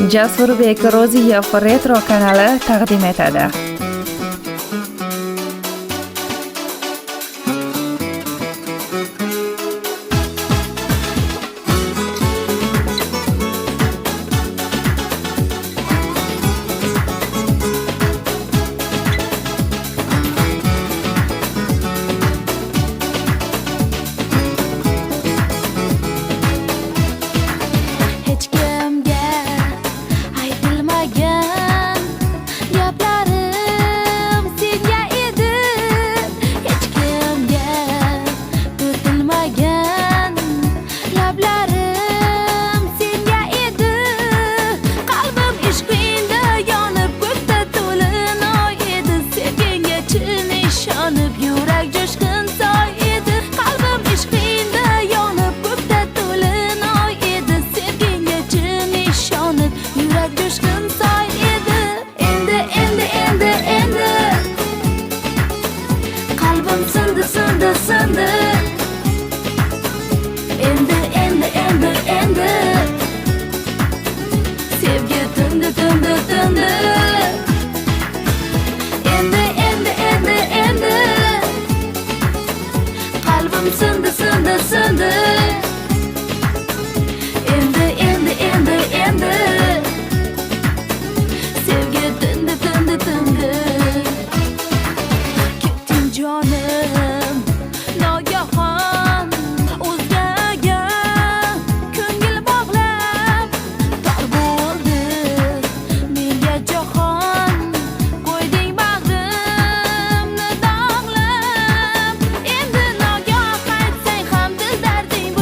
Jasurbek Ro'ziyev Retro kanali taqdim etadi. Hech kimga aytilmagan gaplarim senga edi, hech kimga o'tilmagan lablarim senga edi. Qalbim ishqingda yonib ko'kda to'lin oy edi, sevgingga chin ishonib yurak jo'shqin soy edi. Qalbim ishqingda yonib ko'kda to'lin oy edi, sevgingga chin ishonib yurak jo'shqin soy edi. Endi qalbim sindi endi sevgi tindi endi qalbim sindi endi sevgi tindi ketding jonim nogahon o'zgaga ko'ngil bog'lab tor bo'ldi menga jahon qo'yding bag'rimni dog'lab endi nogoh qaytsang ham dil darding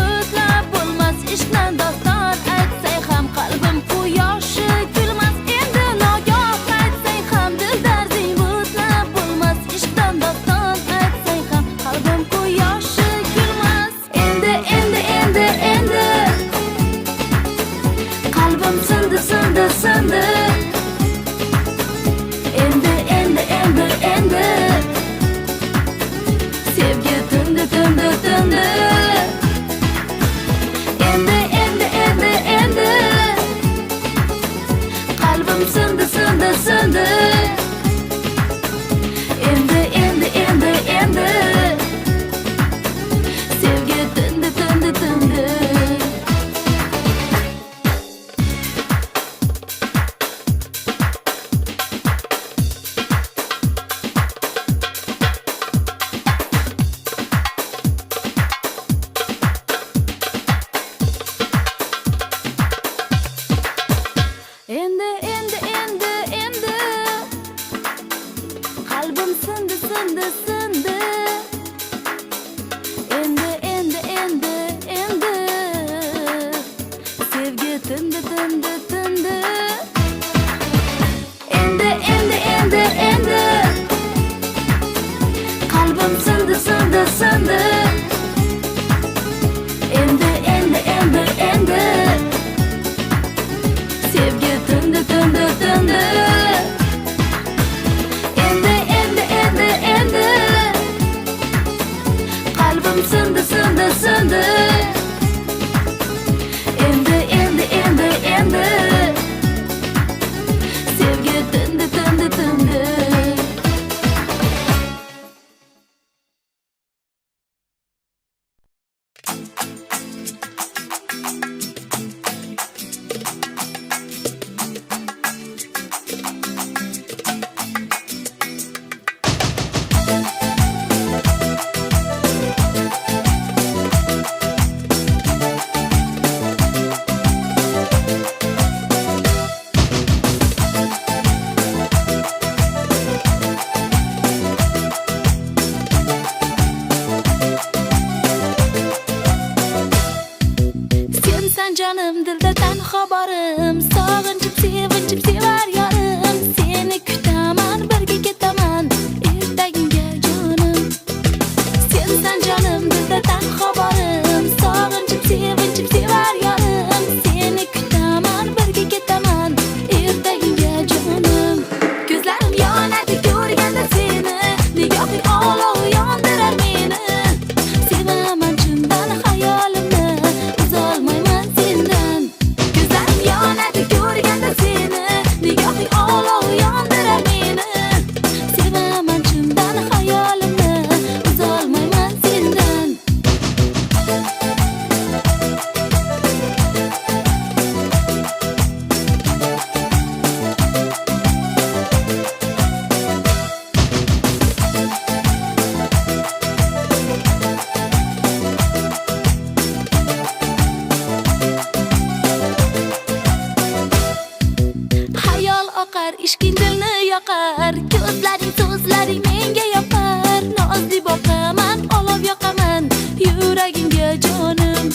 yuragimga jonim.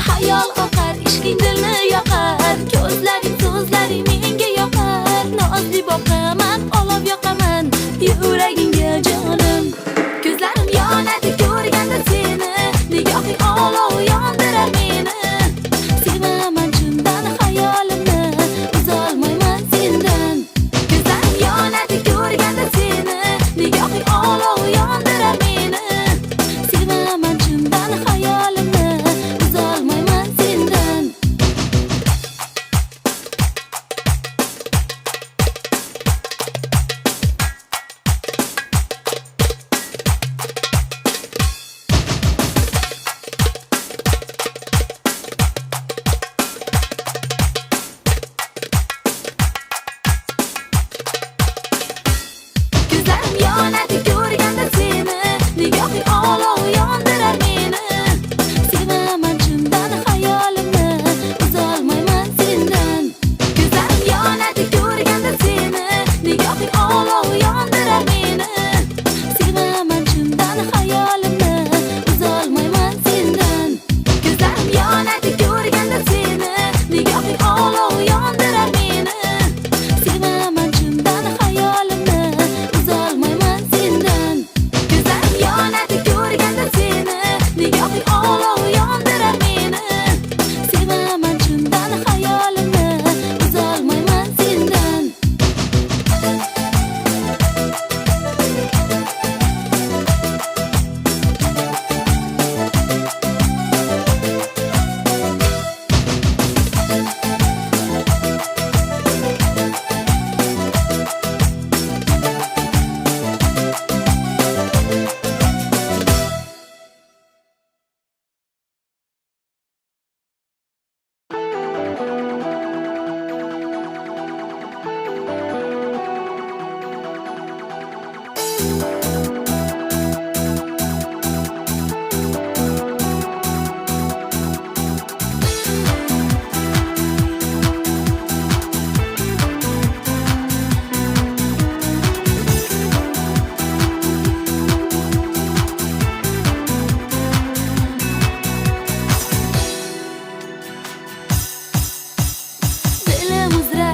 Hayol oqar, ishqing dilni yoqar, ko'zlaring so'zlaring menga yoqar. Nozli boqaman, olov yoqaman yuragingga jonim. Ko'zlarim yonadi ko'rganda seni, nigohing olov yondirar meni. Sevaman chindan hayolimni, uzolmayman sendan. Ko'zlarim yonadi ko'rganda seni, nigohing olov yondirar meni. Sevaman chindan hayolimni, uzolmayman sendan. Ko'zlarim yonadi ko'rganda seni, nigohing olov yondirar meni. Sevaman chindan hayolimni, uzolmayman sendan. Ko'zlarim yonadi ko'rganda seni, nigohing olov yondirar meni. Sevaman chindan hayolimni, uzolmayman sendan. Ko'zlarim yonadi ko'rganda seni, nigohing olov yondirar meni. Sevaman chindan hayolimni, uzolmayman sendan. Ko'zlarim yonadi ko'rganda seni, nigohing olov yondirar meni. Sevaman chindan hayolimni, uzolmayman sendan. Dilim uzra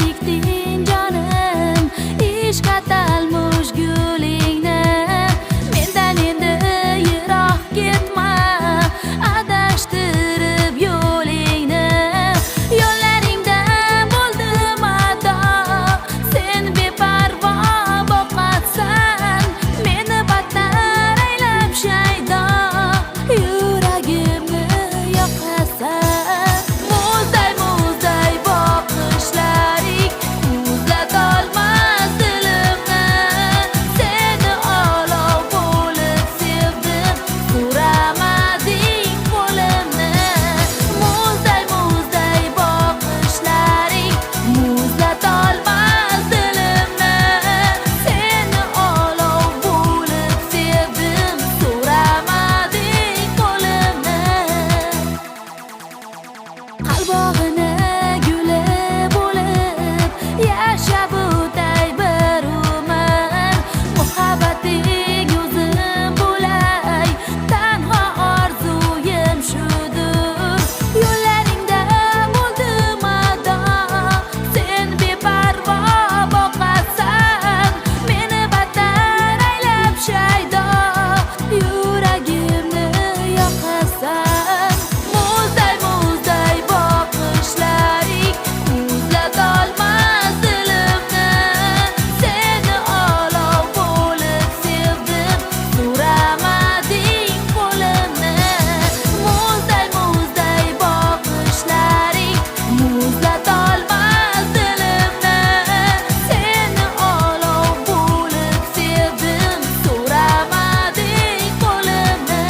yekding jonim, ishq atalmush gulingni. Mendan endi yiroq ketma, adashtirib yo'lingni. Yo'llaringda bo'ldim ado, sen beparvo boqatsan, meni battar aylab shaydo, yuragimni yoqasan. Muzday boqishlaring muzlatolmas dilimni. Seni olov bo'lib sevdim, so'ramading qo'limni. Muzday boqishlaring muzlatolmas dilimni. Seni olov bo'lib sevdim, so'ramading qo'limni. Qalbog'ini guli bo'lib yashab o'tay bir umr. Muhabbating o'zim bo'lay, tanho orzuyim shudur. Yo'llaringda bo'ldim ado, sen beparvo boqatsan, meni battar aylab shaydo, yuragimni yoqasan. Muzday boqishlaring muzlatolmas dilimni. Seni olov bo'lib sevdim, so'ramading qo'limni. Muzday boqishlaring muzlatolmas dilimni. Seni olov bo'lib sevdim, so'ramading qo'limni.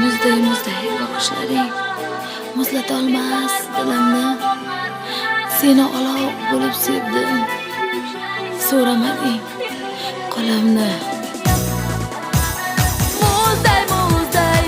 Muzday boqishlaring muzlatolmas dilimni. Seni olov bo'lib sevdim, so'ramading qo'limni. Muzday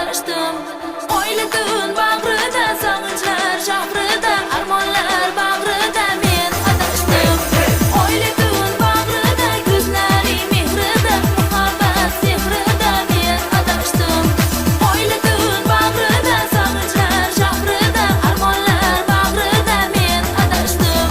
adashdim. Oyladın bag'rida sog'inchlar shahrida, armonlar bag'rida men adashdim. Oyladın bag'rida ko'zlaring mehrida, muhabbat sehrida men adashdim. Oyladın bag'rida sog'inchlar shahrida, armonlar bag'rida men adashdim.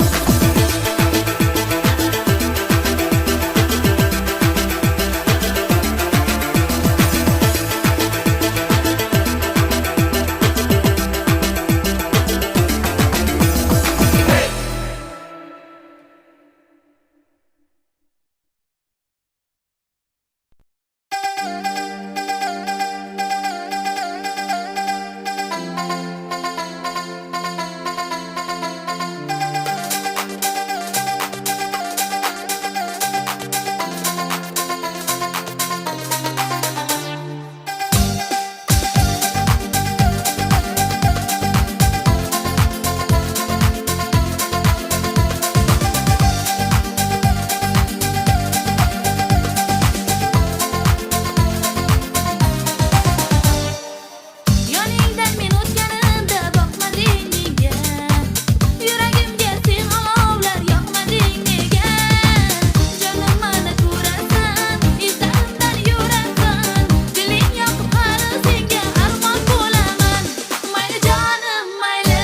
Yoningdan men o'tganimda boqmading menga, yuragimga sen olovlar yoqmading nega? Jonim meni ko'rasan, izlarimdan yurasan, diling yoqib qari senga armon bo'laman. Mayli jonim mayli,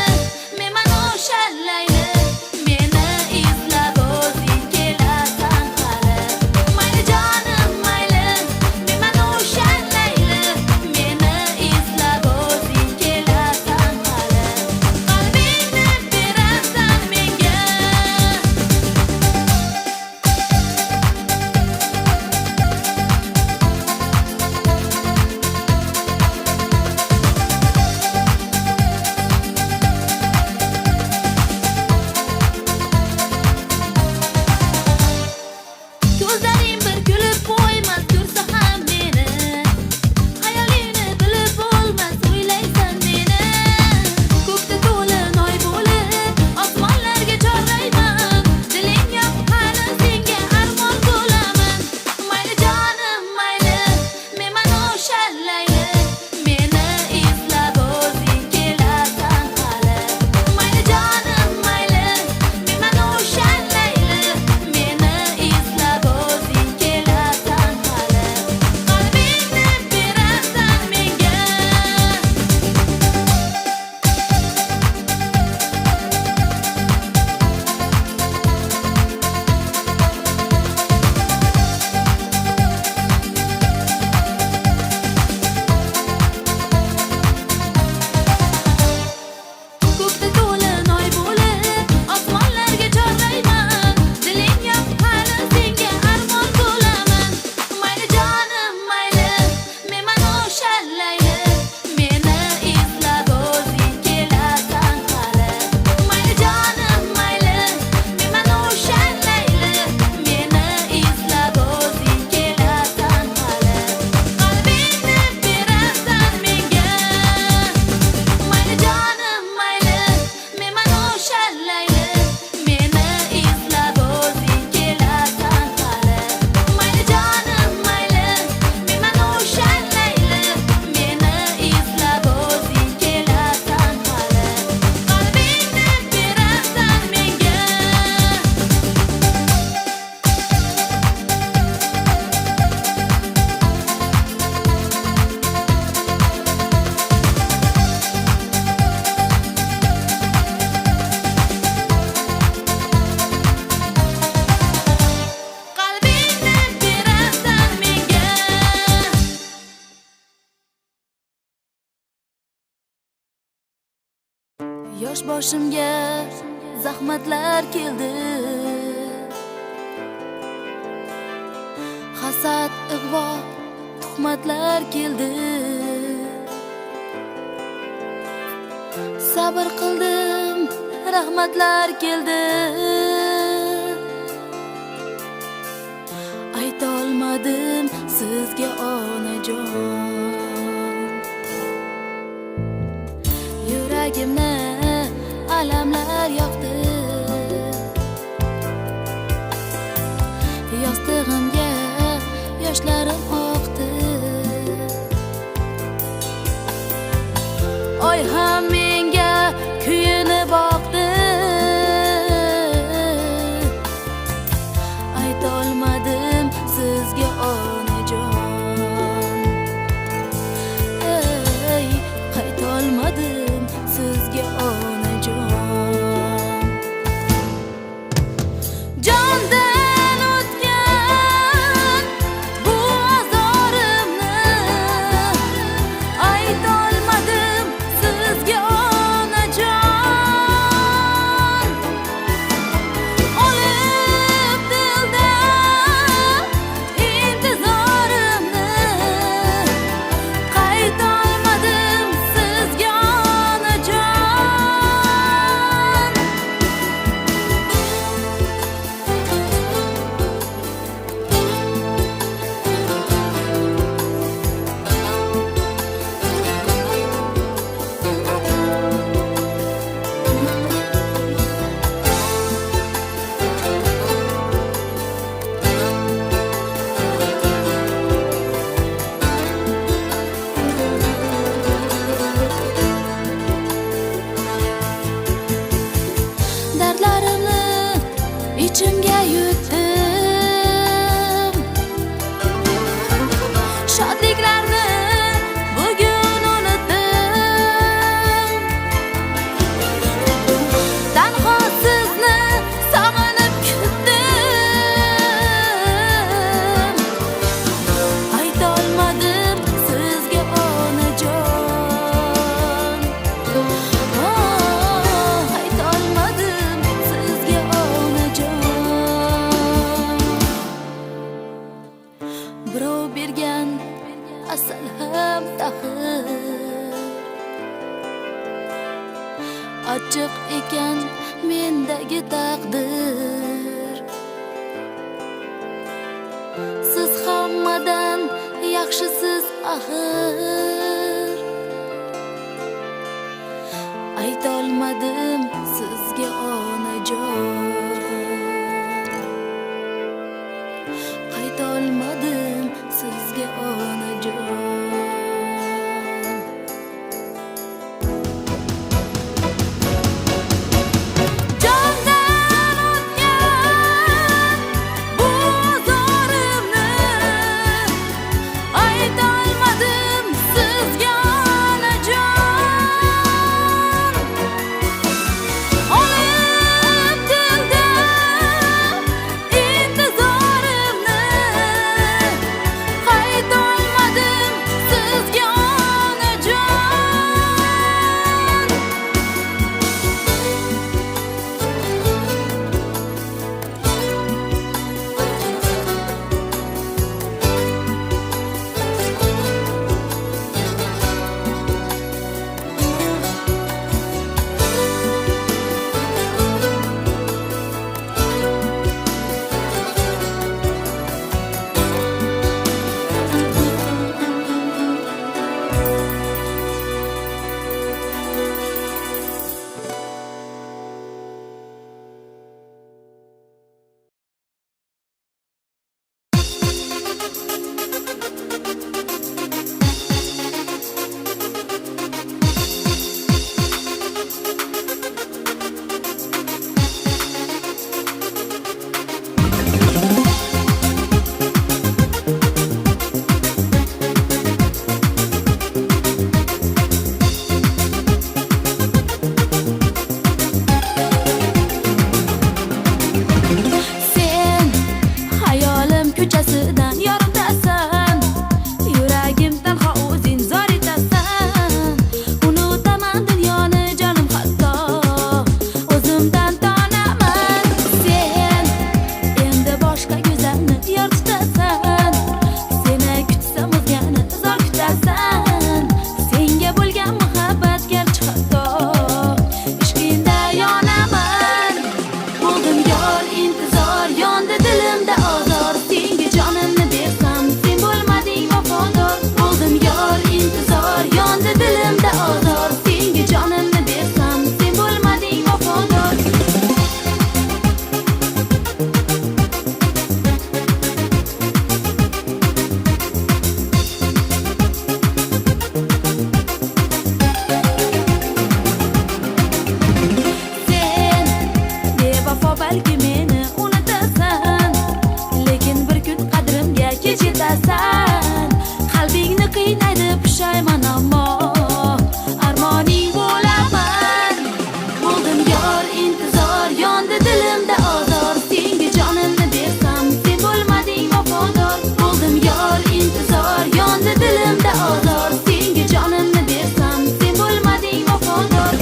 men mana o'sha layli, meni izlab o'zing kelasan hali. Mayli jonim mayli, men mana o'sha layli, meni izlab o'zing kelasan hali. Qalbingni berasan menga. Ko'zlaring bir kulib qo'ymas, ko'rsa ham meni, xayolingni bilib bo'lmas, o'ylaysan meni. Ko'kda to'lin oy bo'lib, osmonlarga chorlayman, diling yoqib qani senga armon bo'laman. Mayli jonim mayli, men mana o'sha layli, meni izlab o'zing kelasan hali. Mayli jonim mayli, men mana o'sha layli, meni izlab o'zing kelasan hali. Qalbingni berasan menga. Ko'kda to'lin oy bo'lib, osmonlarga chorlayman, diling yoqib qani senga armon bo'laman. Mayli jonim mayli, men mana o'sha layli, meni izlab o'zing kelasan hali. Mayli jonim mayli, men mana o'sha layli, meni izlab o'zing kelasan hali. Qalbingni berasan menga. Mayli jonim mayli, men mana o'sha layli, meni izlab o'zing kelasan hali. Mayli jonim mayli, men mana o'sha layli, meni izlab o'zing kelasan hali. Qalbingni berasan menga. Qalbingni berasan menga. Yosh boshimga zahmatlar keldi, hasad, ig'vo, tuhmatlar keldi. Sabr qildim, rahmatlar keldi. Ayta olmadim sizga onajon. Yuragimni alamlar yoqdi, yostig'imga yoshlarim oqdi. oy ham menga kuyinib boqdi. Aytolmadim sizga onajon, ey qaytolmadim sizga onajon. Jondan o'tgan bu azorimni aytolmadim sizga onajon. Olib dildan intizorimni qaytolmadim sizga onajon. Dardlarimni ichimga yutdim, shodliklarni bugun unutdim. Tanho sizni sog'inib kutdim. Aytolmadim sizga onajon, aytolmadim sizga onajon. Birov bergan asal ham taxir, ochiq ekan mendagi taqdir. Siz hammadan yaxshisiz axir. Aytolmadim sizga onajon, qaytolmadim sizga onajon. Jondan o'tgan bu azorimni aytolmadim sizga onajon. ozor senga jonimni bersam sen bo'lmading vafodor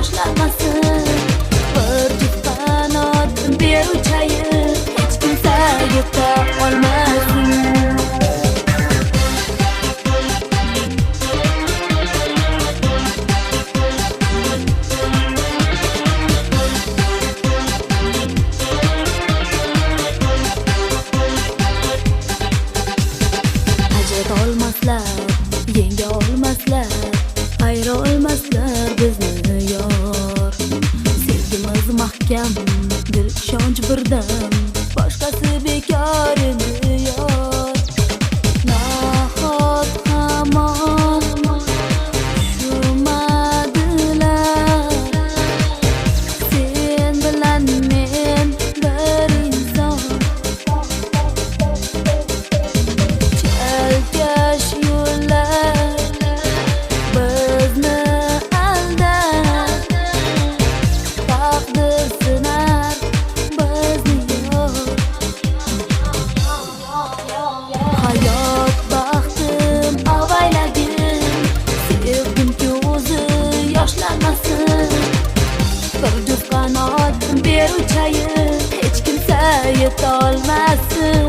yoshlanmasin. Bir juft qanot beruvchayib hech kimsa yeta olmasin. Yenga olmaslar, ayra olmaslar bizni yor. Sevgimiz mahkam, dil ishonch birdam, boshqasi bekor endi yor. Nahot hamon tushunmadilar, sen bilan men bir inson. Chalkash yo'llar bizni aldab, taqdir sinar bizni yor. Hayot baxtim avaylagin, sevgimki o'zi yoshlanmasin. Bir juft qanot beruvchayib hech kimsa yetolmasin.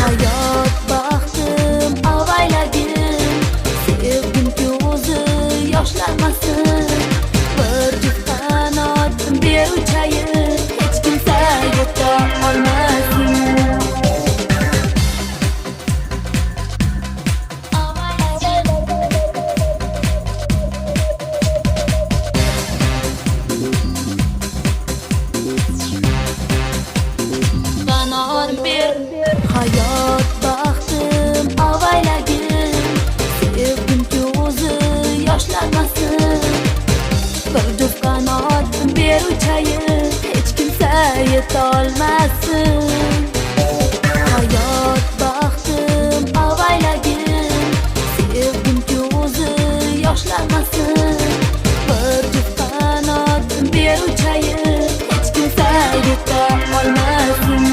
Hayot baxtim avaylagin, sevgimki o'zi yoshlanmasin. Bir juft qanot beruvchayib hech kimsa yeta olmasin. Qanot ber, hayot baxtim avaylagin, sevgimki o'zi yoshlanmasin. Bir juft qanot beruvchayib hech kimsa yetolmasin. Hayot baxtim avaylagin, sevgimki o'zi yoshlanmasin. Bir juft qanot beruvchayib hech kimsa yeta olmasin.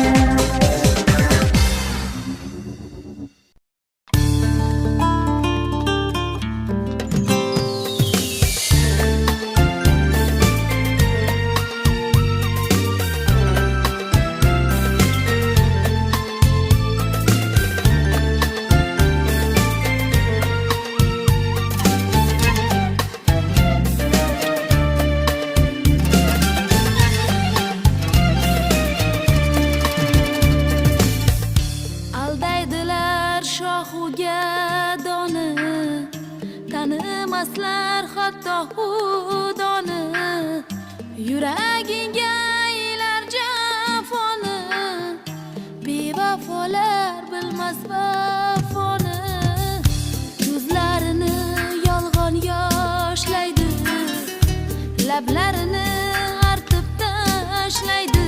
Aldaydilar shohuga doni, tanimaslar hatto xudoni. Yuragingga ilar jafoni, bevafolar bilmas vafoni. Ko'zlarini yolg'on yoshlaydi, lablarini artib tashlaydi.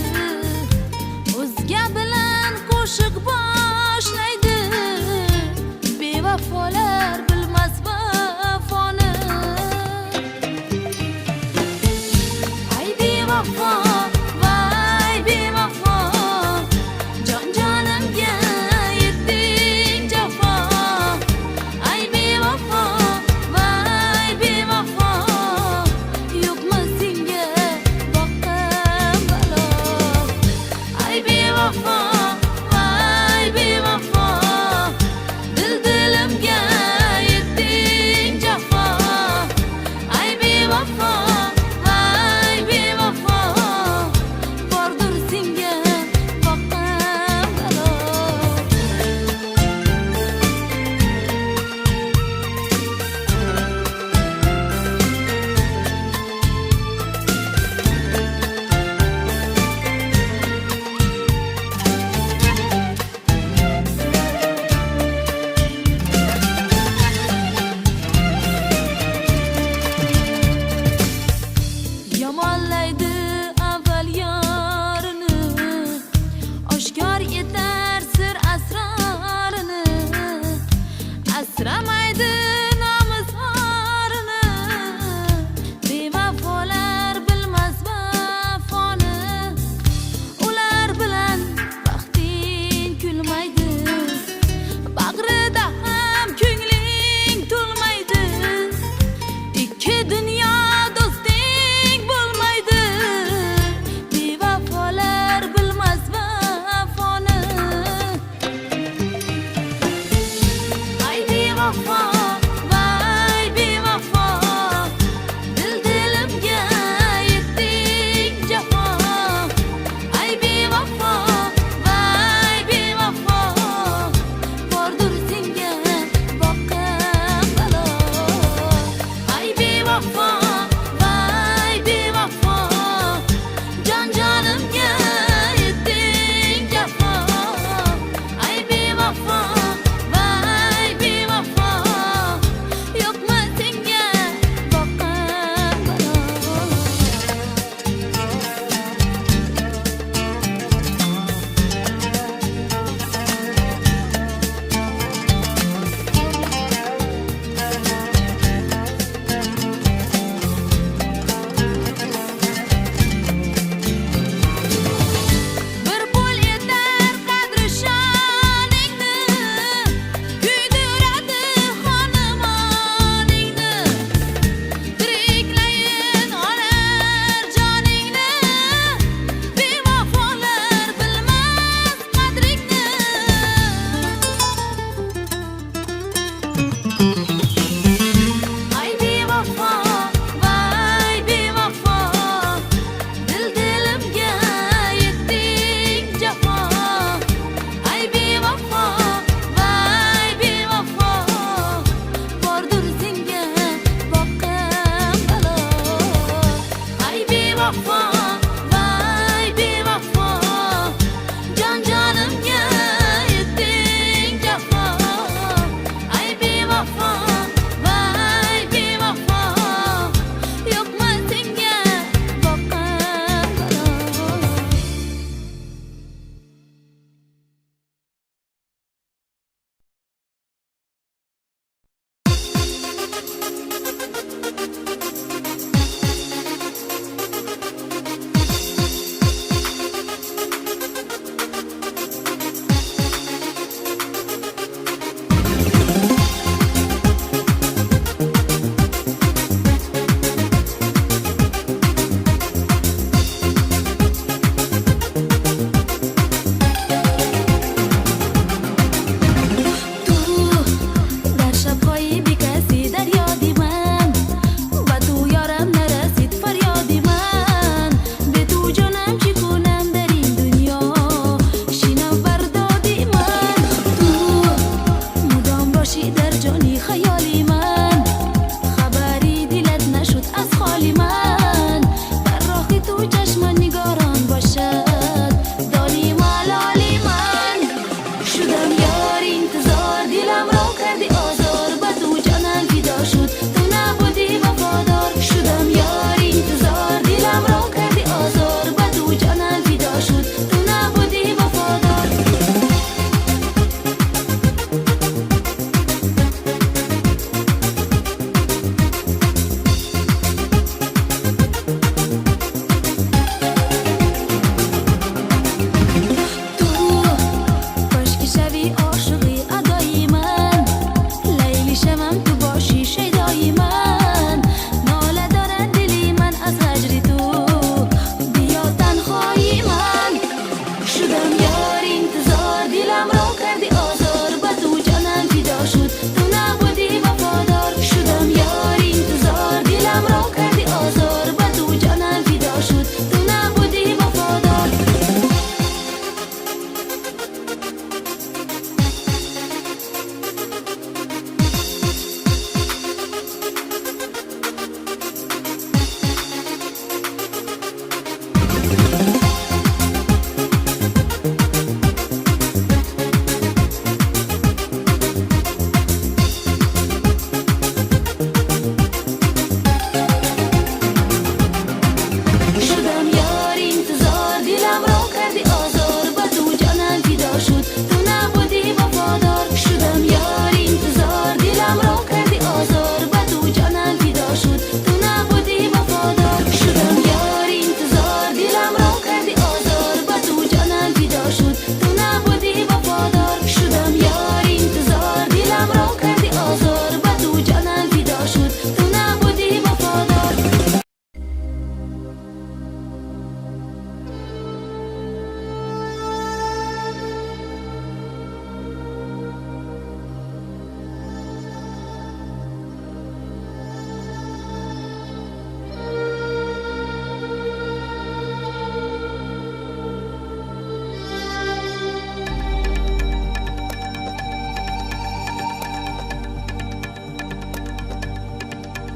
O'zga bilan qo'shiq boshlaydi, bevafolar bilmas vafoni. Ay bevafo, vay bevafo, jon jonimga yetding jafo.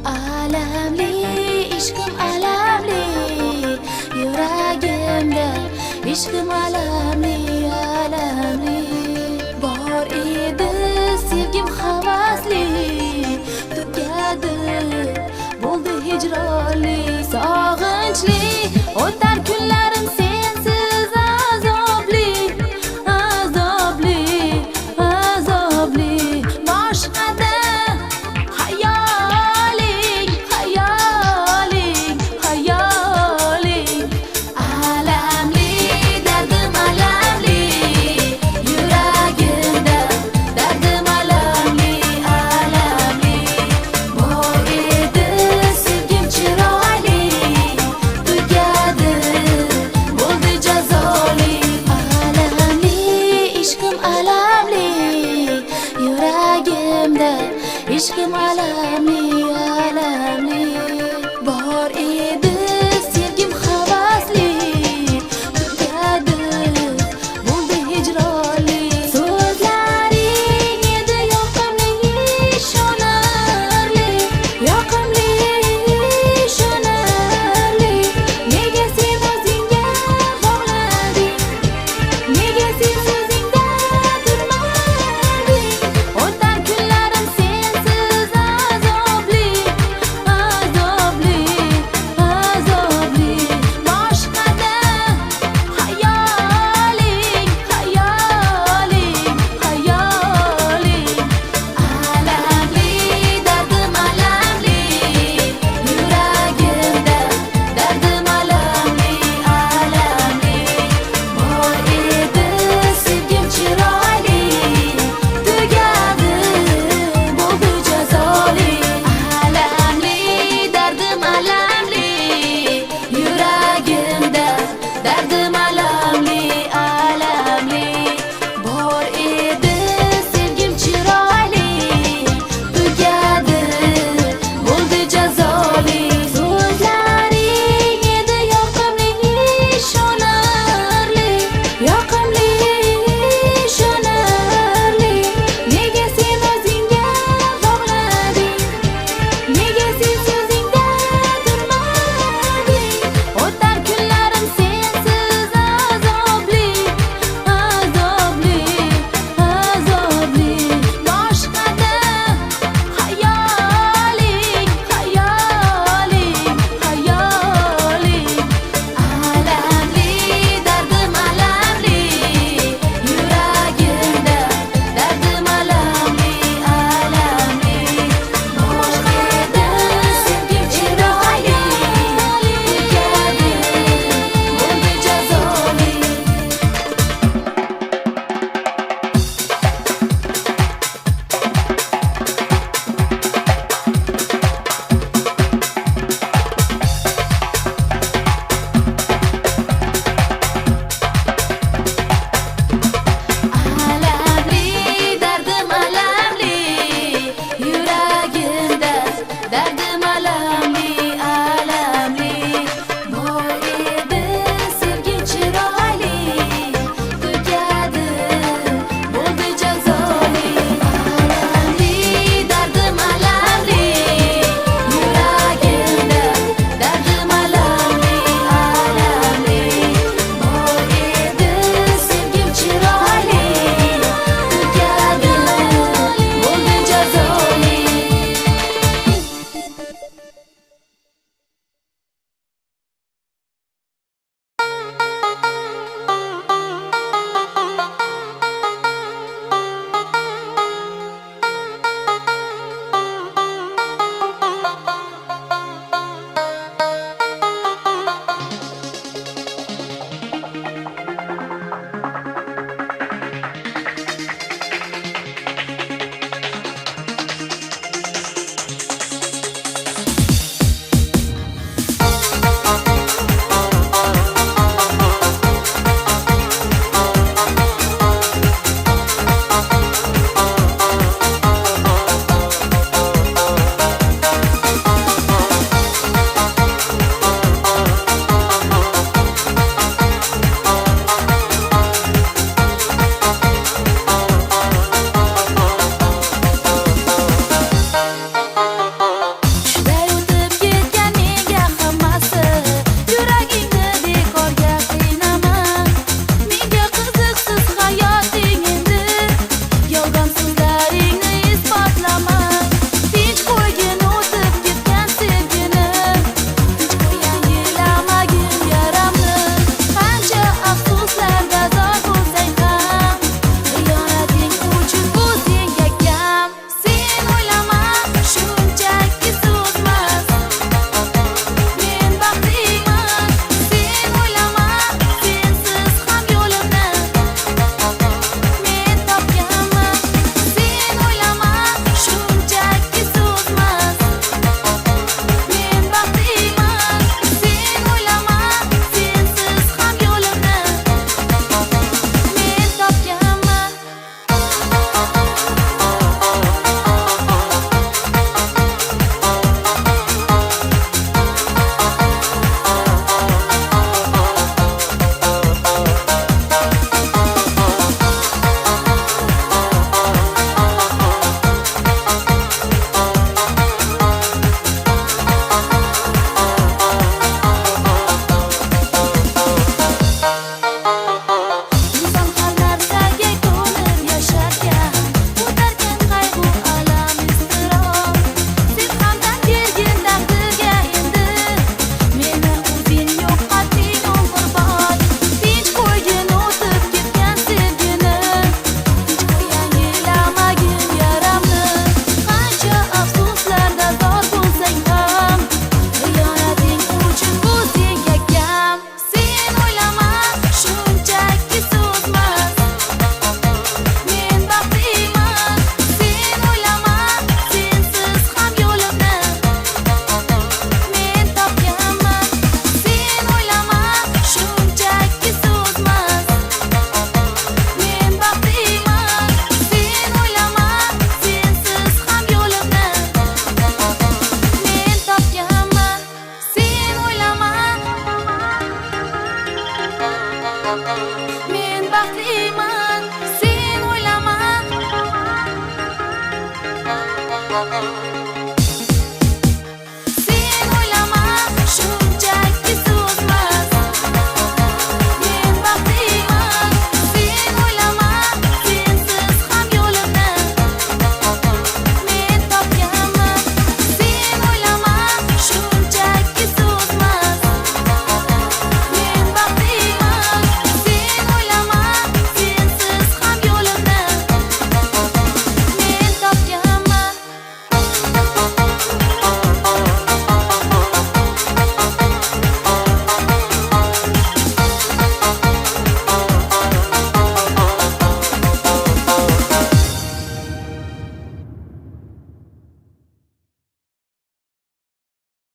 Alamli ishqim alamli yuragimda ishqim alamli alamli bor edi sevgim havasli tugadi bo'ldi hijronli sog'inchli o'tar kunlarim sensiz azobli azobli azobli boshqada hayoling hayoling hayoling alamli dardim alamli yuragimda dardim alamli alamli bor edi sevgim chiroyli tugadi bo'ldi jazoli alamli ishqim alamli yuragimda ishqim alamli alamli bor edi sevgim havasli tugadi bo'ldi hijronli so'zlaring edi yoqimli ishonarli yoqimli ishonarli nega sen o'zingga bog'lading nega sen so'zingda turmading o'tar kunlarim sensiz azobli azobli azobli boshqada hayoling hayoling hayoling alamli dardim alamli yuragimda dardim alamli alamli bor edi sevgim chiroyli tugadi bo'ldi jazoli alamli dardim alamli yuragimda dardim alamli alamli bor edi sevgim chiroyli tugadi bo'ldi jazoli so'zlaring edi yoqimli ishonarli yoqimli ishonarli nega sen o'zingga bog'lading nega sen so'zingda turmading o'tar kunlarim sensiz azobli azobli azobli boshqada hayoling hayoling hayoling alamli dardim alamli yuragimda dardim alamli alamli bor edi sevgim chiroyli tugadi bo'ldi jazoli alamli dardim alamli yuragimda dardim alamli